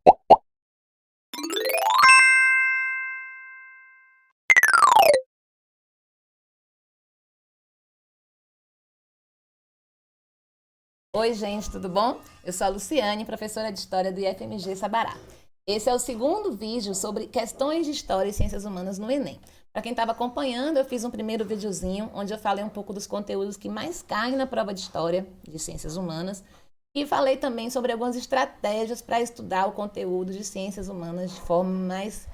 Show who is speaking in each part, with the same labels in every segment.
Speaker 1: Oi, gente, tudo bom? Eu sou a Luciane, professora de História do IFMG Sabará. Esse é o segundo vídeo sobre questões de História e Ciências Humanas no Enem. Para quem estava acompanhando, eu fiz um primeiro videozinho onde eu falei um pouco dos conteúdos que mais caem na prova de História de Ciências Humanas e falei também sobre algumas estratégias para estudar o conteúdo de Ciências Humanas de forma mais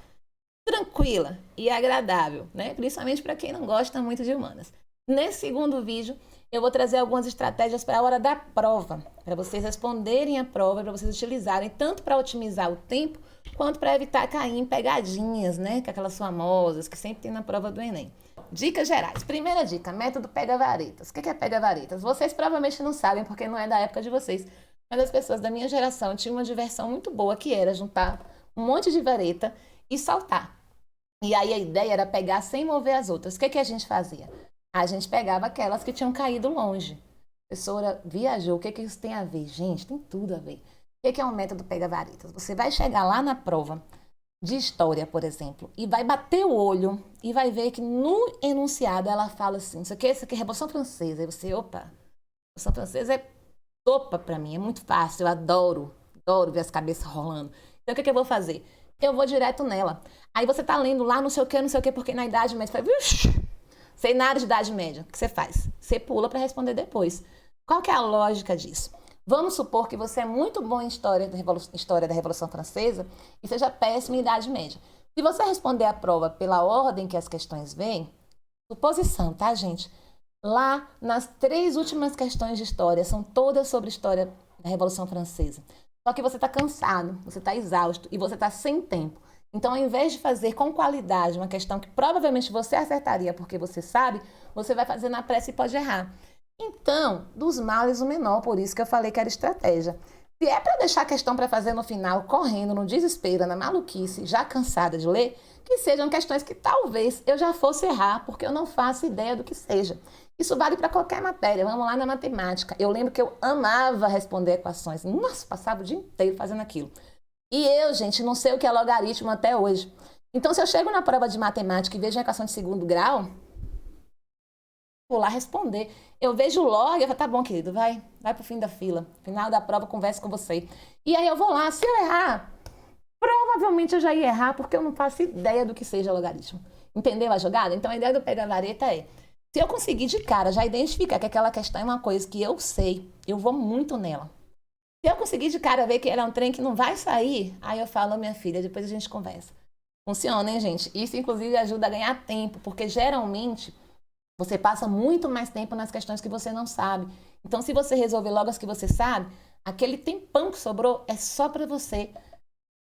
Speaker 1: tranquila e agradável, né? Principalmente para quem não gosta muito de humanas. Nesse segundo vídeo, eu vou trazer algumas estratégias para a hora da prova, para vocês responderem a prova, para vocês utilizarem tanto para otimizar o tempo, quanto para evitar cair em pegadinhas, né? Que aquelas famosas que sempre tem na prova do Enem. Dicas gerais. Primeira dica, método pega-varetas. O que é pega-varetas? Vocês provavelmente não sabem, porque não é da época de vocês, mas as pessoas da minha geração tinham uma diversão muito boa, que era juntar um monte de vareta e saltar. E aí a ideia era pegar sem mover as outras. O que a gente fazia? A gente pegava aquelas que tinham caído longe. A professora viajou. O que isso tem a ver? Gente, tem tudo a ver. O que é um método pega-varetas? Você vai chegar lá na prova de história, por exemplo, e vai bater o olho e vai ver que no enunciado ela fala assim, isso aqui é Revolução Francesa. Aí você, opa, Revolução Francesa é sopa pra mim, é muito fácil, eu adoro ver as cabeças rolando. Então o que eu vou fazer? Eu vou direto nela. Aí você tá lendo lá não sei o que, porque na Idade Média, você fala, sei nada de Idade Média. O que você faz? Você pula para responder depois. Qual que é a lógica disso? Vamos supor que você é muito bom em história da Revolução Francesa e seja péssimo em Idade Média. Se você responder a prova pela ordem que as questões vêm, suposição, tá, gente? Lá, nas 3 últimas questões de história, são todas sobre história da Revolução Francesa. Só que você está cansado, você está exausto e você está sem tempo. Então, ao invés de fazer com qualidade uma questão que provavelmente você acertaria porque você sabe, você vai fazer na pressa e pode errar. Então, dos males o menor, por isso que eu falei que era estratégia. Se é para deixar a questão para fazer no final, correndo, no desespero, na maluquice, já cansada de ler, que sejam questões que talvez eu já fosse errar, porque eu não faço ideia do que seja. Isso vale para qualquer matéria. Vamos lá na matemática. Eu lembro que eu amava responder equações. Nossa, passava o dia inteiro fazendo aquilo. E eu, gente, não sei o que é logaritmo até hoje. Então, se eu chego na prova de matemática e vejo uma equação de segundo grau, vou lá responder. Eu vejo o log, eu falo, tá bom, querido, vai pro fim da fila. Final da prova, converso com você. E aí eu vou lá, se eu errar, provavelmente eu já ia errar, porque eu não faço ideia do que seja logaritmo. Entendeu a jogada? Então a ideia do pega-vareta é, se eu conseguir de cara já identificar que aquela questão é uma coisa que eu sei, eu vou muito nela. Se eu conseguir de cara ver que ela é um trem que não vai sair, aí eu falo, minha filha, depois a gente conversa. Funciona, hein, gente? Isso, inclusive, ajuda a ganhar tempo, porque geralmente você passa muito mais tempo nas questões que você não sabe. Então, se você resolver logo as que você sabe, aquele tempão que sobrou é só para você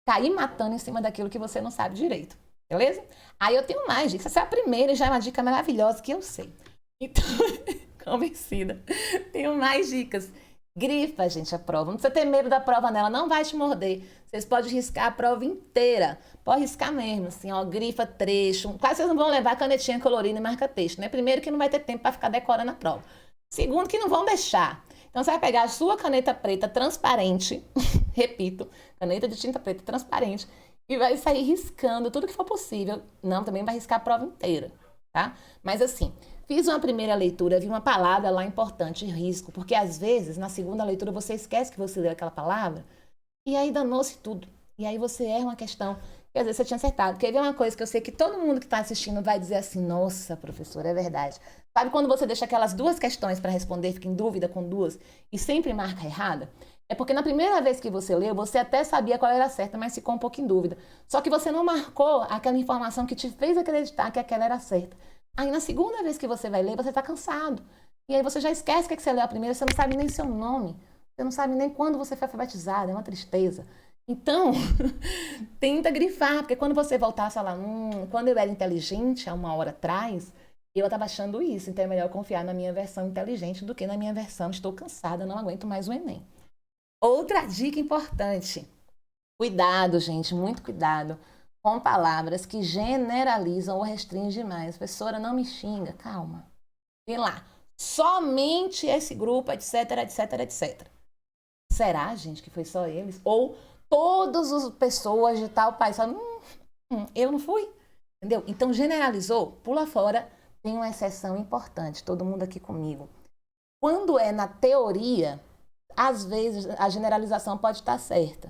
Speaker 1: cair matando em cima daquilo que você não sabe direito. Beleza? Aí eu tenho mais dicas. Essa é a primeira e já é uma dica maravilhosa que eu sei. Então, convencida. Tenho mais dicas. Grifa, gente, a prova. Não precisa ter medo da prova nela, não vai te morder. Vocês podem riscar a prova inteira. Pode riscar mesmo, assim, ó, grifa trecho. Quase vocês não vão levar canetinha colorida e marca-texto, né? Primeiro que não vai ter tempo para ficar decorando a prova. Segundo que não vão deixar. Então você vai pegar a sua caneta preta transparente, repito, caneta de tinta preta transparente, e vai sair riscando tudo que for possível. Não, também vai riscar a prova inteira, tá? Mas assim, fiz uma primeira leitura, vi uma palavra lá importante, risco, porque às vezes na segunda leitura você esquece que você leu aquela palavra e aí danou-se tudo. E aí você erra uma questão que às vezes você tinha acertado. Quer ver uma coisa que eu sei que todo mundo que está assistindo vai dizer assim, nossa, professora, é verdade. Sabe quando você deixa aquelas 2 questões para responder, fica em dúvida com 2 e sempre marca errada? É porque na primeira vez que você leu, você até sabia qual era a certa, mas ficou um pouco em dúvida. Só que você não marcou aquela informação que te fez acreditar que aquela era certa. Aí na segunda vez que você vai ler, você está cansado. E aí você já esquece o que você leu a primeira, você não sabe nem seu nome. Você não sabe nem quando você foi alfabetizado, é uma tristeza. Então, tenta grifar, porque quando você voltar a falar, quando eu era inteligente, há 1 hora atrás, eu estava achando isso, então é melhor confiar na minha versão inteligente do que na minha versão estou cansada, não aguento mais o Enem. Outra dica importante, cuidado, gente, muito cuidado com palavras que generalizam ou restringem demais. Professora, não me xinga, calma. Vem lá, somente esse grupo, etc, etc, etc. Será, gente, que foi só eles? Ou todas as pessoas de tal país falam, eu não fui, entendeu? Então, generalizou, pula fora, tem uma exceção importante, todo mundo aqui comigo. Quando é na teoria, às vezes a generalização pode estar certa.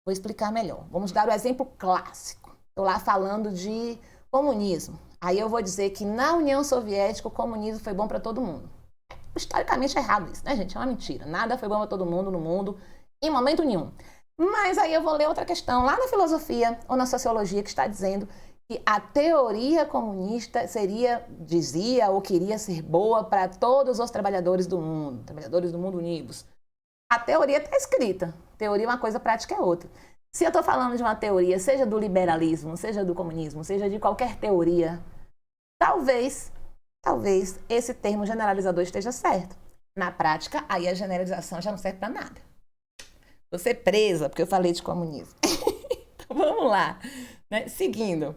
Speaker 1: Vou explicar melhor. Vamos dar o exemplo clássico. Estou lá falando de comunismo. Aí eu vou dizer que na União Soviética o comunismo foi bom para todo mundo. Historicamente é errado isso, né, gente? É uma mentira. Nada foi bom para todo mundo no mundo, em momento nenhum. Mas aí eu vou ler outra questão lá na filosofia ou na sociologia que está dizendo que a teoria comunista dizia ou queria ser boa para todos os trabalhadores do mundo unidos. A teoria está escrita. Teoria é uma coisa, prática é outra. Se eu estou falando de uma teoria, seja do liberalismo, seja do comunismo, seja de qualquer teoria, talvez esse termo generalizador esteja certo. Na prática, aí a generalização já não serve para nada. Vou ser presa porque eu falei de comunismo. Então vamos lá. Né? Seguindo.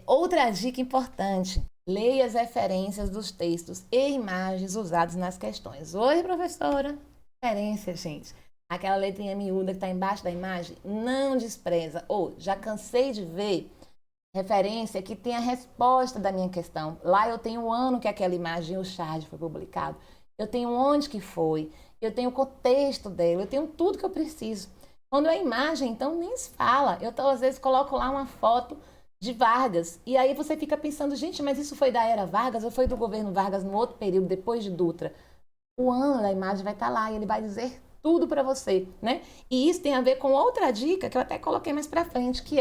Speaker 1: Outra dica importante. Leia as referências dos textos e imagens usados nas questões. Oi, professora. Referência, gente. Aquela letrinha miúda que está embaixo da imagem, não despreza. Já cansei de ver referência que tem a resposta da minha questão. Lá eu tenho o ano que aquela imagem, o charge foi publicado. Eu tenho onde que foi. Eu tenho o contexto dela. Eu tenho tudo que eu preciso. Quando é imagem, então nem se fala. Eu, às vezes, coloco lá uma foto de Vargas. E aí você fica pensando, gente, mas isso foi da era Vargas ou foi do governo Vargas no outro período, depois de Dutra? O ano da imagem vai estar lá e ele vai dizer tudo para você, né? E isso tem a ver com outra dica que eu até coloquei mais para frente, que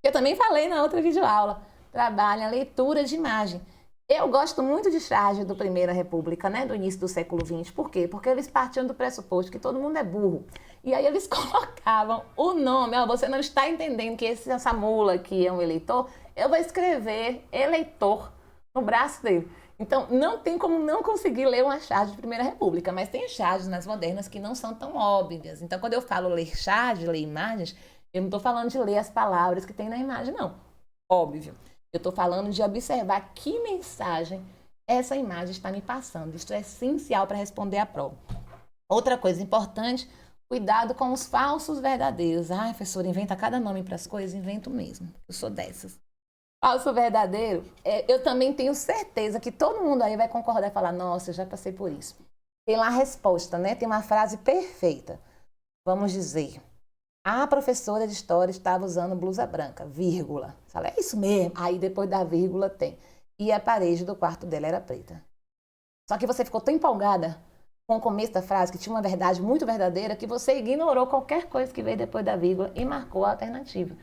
Speaker 1: eu também falei na outra videoaula, trabalha a leitura de imagem. Eu gosto muito de charge do Primeira República, né, do início do século XX. Por quê? Porque eles partiam do pressuposto que todo mundo é burro. E aí eles colocavam o nome, você não está entendendo que essa mula aqui é um eleitor, eu vou escrever eleitor no braço dele. Então, não tem como não conseguir ler uma charge de Primeira República, mas tem charges nas modernas que não são tão óbvias. Então, quando eu falo ler charge, ler imagens, eu não estou falando de ler as palavras que tem na imagem, não. Óbvio. Eu estou falando de observar que mensagem essa imagem está me passando. Isso é essencial para responder à prova. Outra coisa importante, cuidado com os falsos verdadeiros. Ai, professora, inventa cada nome para as coisas? Invento mesmo. Eu sou dessas. Falso verdadeiro, eu também tenho certeza que todo mundo aí vai concordar e falar, nossa, eu já passei por isso. Tem lá a resposta, né? Tem uma frase perfeita. Vamos dizer, a professora de história estava usando blusa branca, vírgula. Fala, é isso mesmo. Aí depois da vírgula tem. E a parede do quarto dela era preta. Só que você ficou tão empolgada com o começo da frase, que tinha uma verdade muito verdadeira, que você ignorou qualquer coisa que veio depois da vírgula e marcou a alternativa.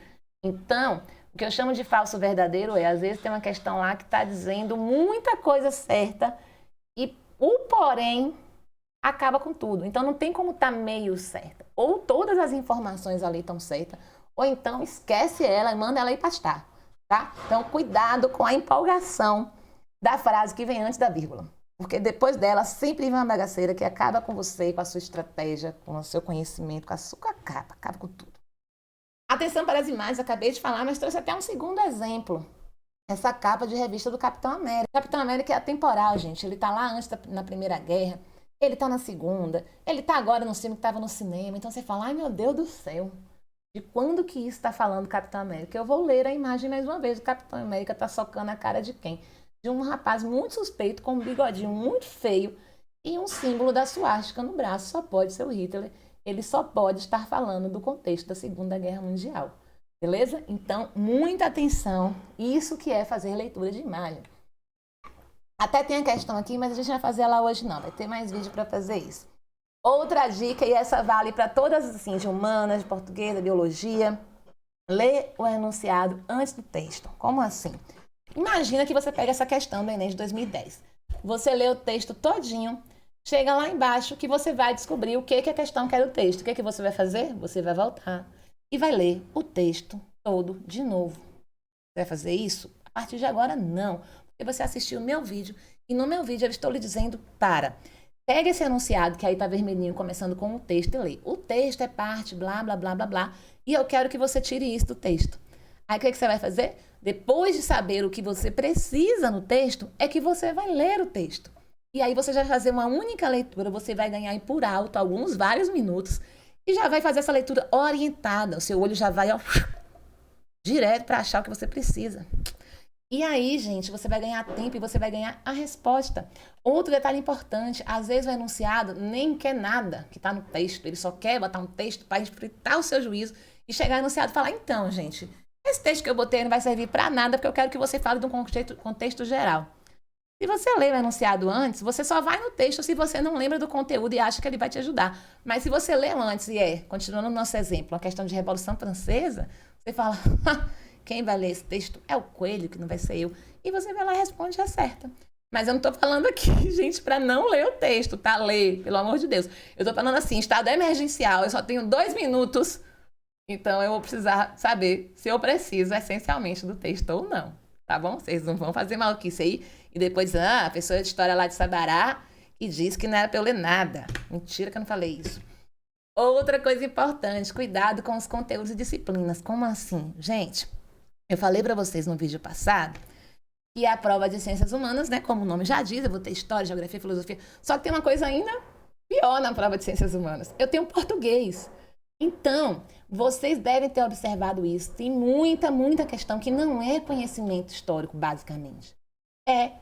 Speaker 1: Então, o que eu chamo de falso verdadeiro às vezes tem uma questão lá que está dizendo muita coisa certa e o porém acaba com tudo. Então, não tem como estar meio certa. Ou todas as informações ali estão certas, ou então esquece ela e manda ela ir pastar, tá? Então, cuidado com a empolgação da frase que vem antes da vírgula. Porque depois dela sempre vem uma bagaceira que acaba com você, com a sua estratégia, com o seu conhecimento, com a sua capa, acaba com tudo. Atenção para as imagens, acabei de falar, mas trouxe até um segundo exemplo. Essa capa de revista do Capitão América. O Capitão América é atemporal, gente. Ele está lá antes na Primeira Guerra, ele está na Segunda, ele está agora no filme que estava no cinema. Então você fala, ai meu Deus do céu, de quando que isso está falando do Capitão América? Eu vou ler a imagem mais uma vez. O Capitão América está socando a cara de quem? De um rapaz muito suspeito, com um bigodinho muito feio e um símbolo da suástica no braço. Só pode ser o Hitler. Ele só pode estar falando do contexto da Segunda Guerra Mundial. Beleza? Então, muita atenção. Isso que é fazer leitura de imagem. Até tem a questão aqui, mas a gente não vai fazer ela hoje não. Vai ter mais vídeo para fazer isso. Outra dica, e essa vale para todas, assim, de humanas, de português, de biologia. Lê o enunciado antes do texto. Como assim? Imagina que você pega essa questão do Enem de 2010. Você lê o texto todinho. Chega lá embaixo que você vai descobrir o que a questão quer do texto. O que você vai fazer? Você vai voltar e vai ler o texto todo de novo. Você vai fazer isso? A partir de agora, não. Porque você assistiu o meu vídeo e no meu vídeo eu estou lhe dizendo pega esse enunciado que aí está vermelhinho começando com o texto e lê. O texto é parte, blá, blá, blá, blá, blá. E eu quero que você tire isso do texto. Aí o que você vai fazer? Depois de saber o que você precisa no texto, é que você vai ler o texto. E aí você já vai fazer uma única leitura, você vai ganhar por alto vários minutos, e já vai fazer essa leitura orientada. O seu olho já vai, ó, direto para achar o que você precisa. E aí, gente, você vai ganhar tempo e você vai ganhar a resposta. Outro detalhe importante, às vezes o enunciado nem quer nada que está no texto, ele só quer botar um texto para fritar o seu juízo e chegar no enunciado e falar, então, gente, esse texto que eu botei não vai servir para nada porque eu quero que você fale de um contexto geral. Se você lê o enunciado antes, você só vai no texto se você não lembra do conteúdo e acha que ele vai te ajudar. Mas se você lê antes e continuando no nosso exemplo, uma questão de Revolução Francesa, você fala... Quem vai ler esse texto é o Coelho, que não vai ser eu. E você vai lá e responde e acerta. Mas eu não estou falando aqui, gente, para não ler o texto, tá? Ler, pelo amor de Deus. Eu estou falando assim, estado emergencial, eu só tenho 2 minutos, então eu vou precisar saber se eu preciso essencialmente do texto ou não, tá bom? Vocês não vão fazer maluquice aí e depois, a pessoa de história lá de Sabará e diz que não era para eu ler nada. Mentira que eu não falei isso. Outra coisa importante, cuidado com os conteúdos e disciplinas. Como assim? Gente... Eu falei para vocês no vídeo passado que a prova de ciências humanas, né, como o nome já diz, eu vou ter história, geografia, filosofia, só que tem uma coisa ainda pior na prova de ciências humanas. Eu tenho português. Então, vocês devem ter observado isso. Tem muita questão que não é conhecimento histórico, basicamente. É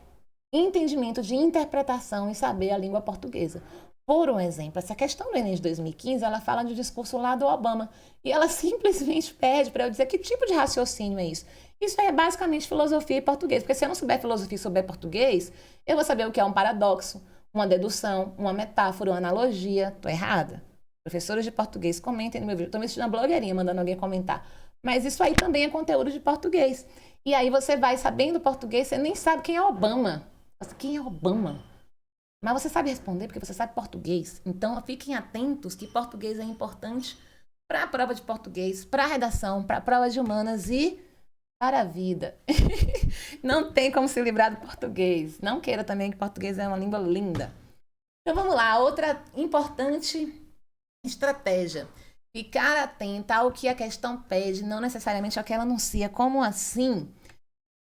Speaker 1: entendimento de interpretação e saber a língua portuguesa. Por um exemplo, essa questão do Enem de 2015, ela fala de um discurso lá do Obama. E ela simplesmente pede para eu dizer que tipo de raciocínio é isso. Isso é basicamente filosofia e português. Porque se eu não souber filosofia e souber português, eu vou saber o que é um paradoxo, uma dedução, uma metáfora, uma analogia. Estou errada? Professores de português, comentem no meu vídeo. Estou me sentindo uma blogueirinha mandando alguém comentar. Mas isso aí também é conteúdo de português. E aí você vai sabendo português, você nem sabe quem é Obama. Quem é Obama? Mas você sabe responder porque você sabe português. Então, fiquem atentos que português é importante para a prova de português, para a redação, para a prova de humanas e para a vida. Não tem como se livrar do português. Não queira também que português é uma língua linda. Então, vamos lá. Outra importante estratégia. Ficar atenta ao que a questão pede, não necessariamente ao que ela anuncia. Como assim?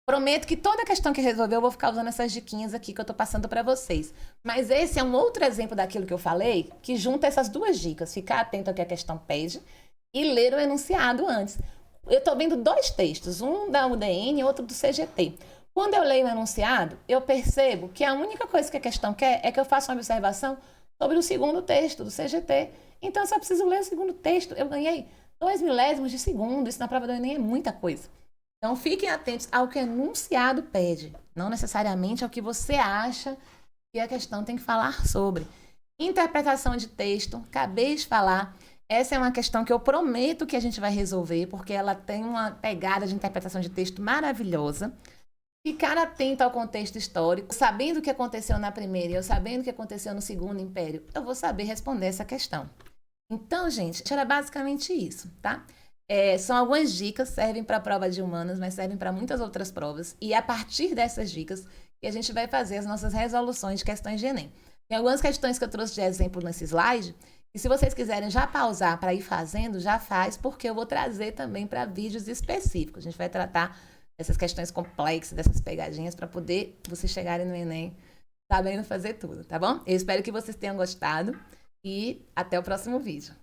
Speaker 1: Prometo que toda questão que resolver eu vou ficar usando essas diquinhas aqui que eu tô passando para vocês. Mas esse é um outro exemplo daquilo que eu falei, que junta essas 2 dicas. Ficar atento ao que a questão pede e ler o enunciado antes. Eu tô vendo 2 textos, um da UDN e outro do CGT. Quando eu leio o enunciado, eu percebo que a única coisa que a questão quer é que eu faça uma observação sobre o segundo texto do CGT. Então, eu só preciso ler o segundo texto. Eu ganhei 2 milésimos de segundo. Isso na prova do Enem é muita coisa. Então, fiquem atentos ao que o enunciado pede, não necessariamente ao que você acha que a questão tem que falar sobre. Interpretação de texto, acabei de falar, essa é uma questão que eu prometo que a gente vai resolver, porque ela tem uma pegada de interpretação de texto maravilhosa. Ficar atento ao contexto histórico, sabendo o que aconteceu na primeira e eu sabendo o que aconteceu no segundo império, eu vou saber responder essa questão. Então, gente, era basicamente isso, tá? São algumas dicas, servem para a prova de humanas, mas servem para muitas outras provas. E é a partir dessas dicas que a gente vai fazer as nossas resoluções de questões de Enem. Tem algumas questões que eu trouxe de exemplo nesse slide, e se vocês quiserem já pausar para ir fazendo, já faz, porque eu vou trazer também para vídeos específicos. A gente vai tratar dessas questões complexas, dessas pegadinhas, para poder vocês chegarem no Enem sabendo fazer tudo, tá bom? Eu espero que vocês tenham gostado e até o próximo vídeo.